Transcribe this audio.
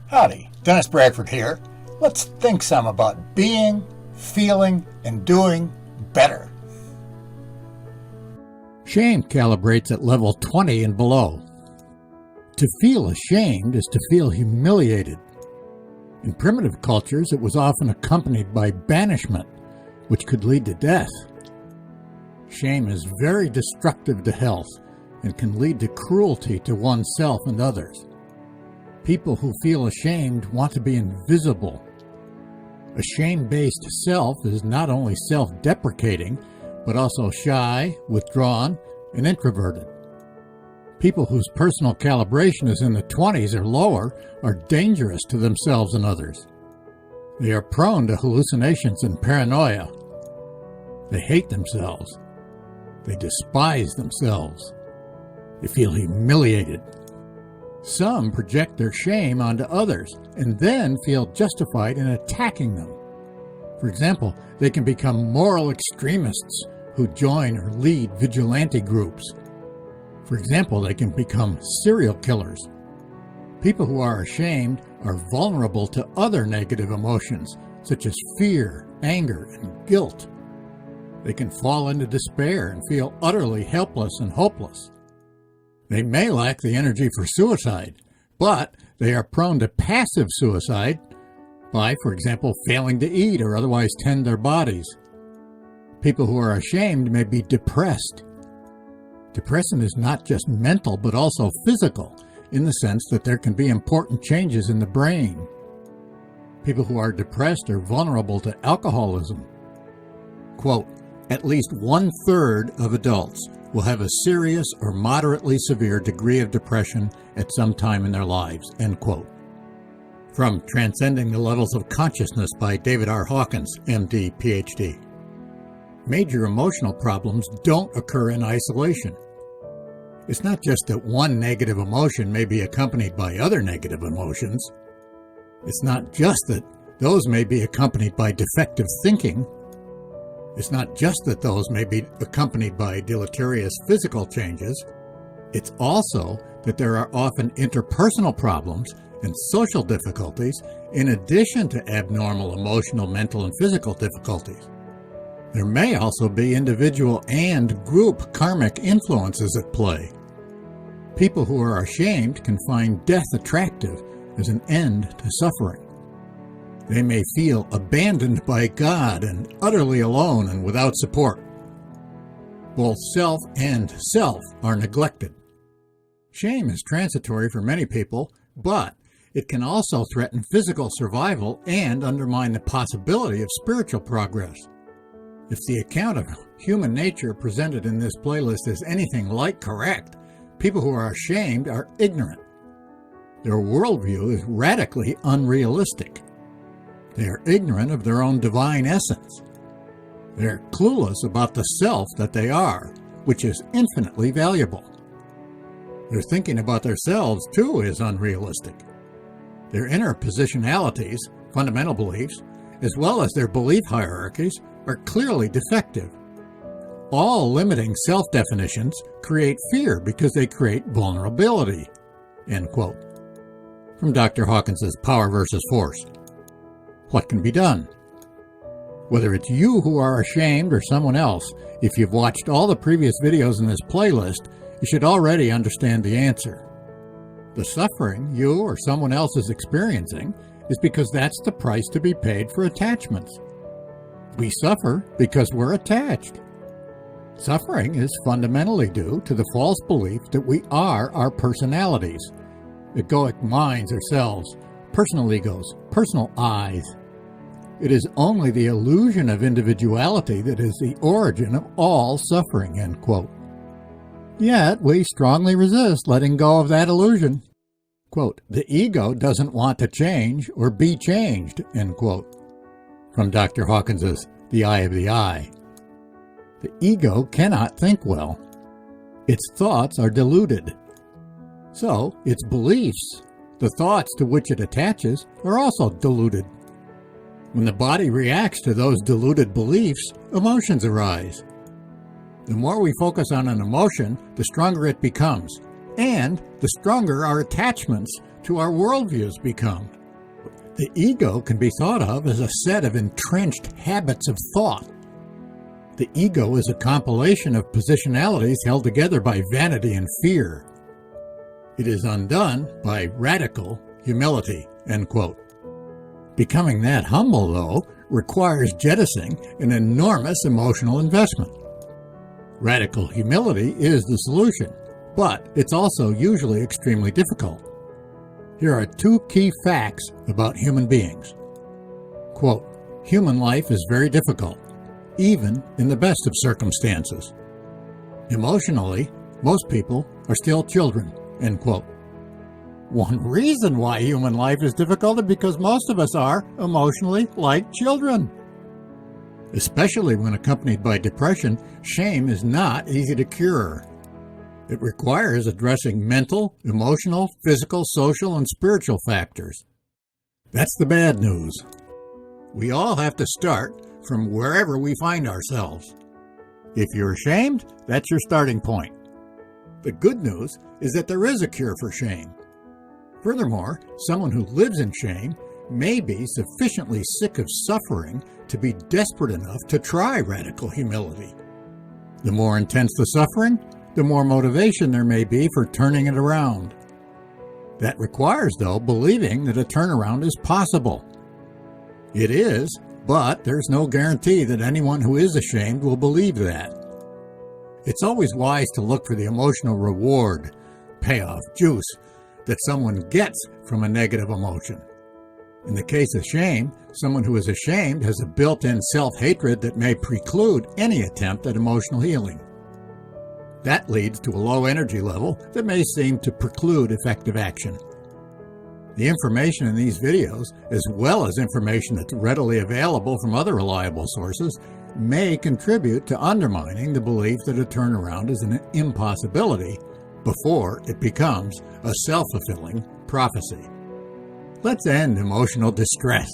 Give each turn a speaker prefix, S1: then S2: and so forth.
S1: Howdy, Dennis Bradford here. Let's think some about being, feeling, and doing better.
S2: Shame calibrates at level 20 and below. To feel ashamed is to feel humiliated. In primitive cultures, it was often accompanied by banishment, which could lead to death. Shame is very destructive to health and can lead to cruelty to oneself and others. People who feel ashamed want to be invisible. A shame-based self is not only self-deprecating, but also shy, withdrawn, and introverted. People whose personal calibration is in the 20s or lower are dangerous to themselves and others. They are prone to hallucinations and paranoia. They hate themselves. They despise themselves. They feel humiliated. Some project their shame onto others and then feel justified in attacking them. For example, they can become moral extremists who join or lead vigilante groups. For example, they can become serial killers. People who are ashamed are vulnerable to other negative emotions, such as fear, anger, and guilt. They can fall into despair and feel utterly helpless and hopeless. They may lack the energy for suicide, but they are prone to passive suicide by, for example, failing to eat or otherwise tend their bodies. People who are ashamed may be depressed. Depression is not just mental, but also physical, in the sense that there can be important changes in the brain. People who are depressed are vulnerable to alcoholism. Quote, at least 1/3 of adults will have a serious or moderately severe degree of depression at some time in their lives, end quote. From Transcending the Levels of Consciousness by David R. Hawkins, MD, PhD. Major emotional problems don't occur in isolation. It's not just that one negative emotion may be accompanied by other negative emotions. It's not just that those may be accompanied by defective thinking. It's not just that those may be accompanied by deleterious physical changes. It's also that there are often interpersonal problems and social difficulties in addition to abnormal emotional, mental, and physical difficulties. There may also be individual and group karmic influences at play. People who are ashamed can find death attractive as an end to suffering. They may feel abandoned by God and utterly alone and without support. Both self and self are neglected. Shame is transitory for many people, but it can also threaten physical survival and undermine the possibility of spiritual progress. If the account of human nature presented in this playlist is anything like correct, people who are ashamed are ignorant. Their worldview is radically unrealistic. They are ignorant of their own divine essence. They are clueless about the self that they are, which is infinitely valuable. Their thinking about themselves, too, is unrealistic. Their inner positionalities, fundamental beliefs, as well as their belief hierarchies, are clearly defective. All limiting self-definitions create fear because they create vulnerability. End quote. From Dr. Hawkins' Power versus Force. What can be done? Whether it's you who are ashamed or someone else, if you've watched all the previous videos in this playlist, you should already understand the answer. The suffering you or someone else is experiencing is because that's the price to be paid for attachments. We suffer because we're attached. Suffering is fundamentally due to the false belief that we are our personalities, egoic minds or selves, personal egos, personal I's. It is only the illusion of individuality that is the origin of all suffering, end quote. Yet we strongly resist letting go of that illusion. Quote, the ego doesn't want to change or be changed, end quote. From Dr. Hawkins' The Eye of the I. The ego cannot think well. Its thoughts are deluded. So its beliefs, the thoughts to which it attaches, are also deluded. When the body reacts to those deluded beliefs, emotions arise. The more we focus on an emotion, the stronger it becomes, and the stronger our attachments to our worldviews become. The ego can be thought of as a set of entrenched habits of thought. The ego is a compilation of positionalities held together by vanity and fear. It is undone by radical humility, end quote. Becoming that humble, though, requires jettisoning an enormous emotional investment. Radical humility is the solution, but it's also usually extremely difficult. Here are two key facts about human beings. Quote, human life is very difficult, even in the best of circumstances. Emotionally, most people are still children, end quote. One reason why human life is difficult is because most of us are emotionally like children. Especially when accompanied by depression, shame is not easy to cure. It requires addressing mental, emotional, physical, social, and spiritual factors. That's the bad news. We all have to start from wherever we find ourselves. If you're ashamed, that's your starting point. The good news is that there is a cure for shame. Furthermore, someone who lives in shame may be sufficiently sick of suffering to be desperate enough to try radical humility. The more intense the suffering, the more motivation there may be for turning it around. That requires, though, believing that a turnaround is possible. It is, but there's no guarantee that anyone who is ashamed will believe that. It's always wise to look for the emotional reward, payoff, juice that someone gets from a negative emotion. In the case of shame, someone who is ashamed has a built-in self-hatred that may preclude any attempt at emotional healing. That leads to a low energy level that may seem to preclude effective action. The information in these videos, as well as information that's readily available from other reliable sources, may contribute to undermining the belief that a turnaround is an impossibility before it becomes a self-fulfilling prophecy. Let's end emotional distress.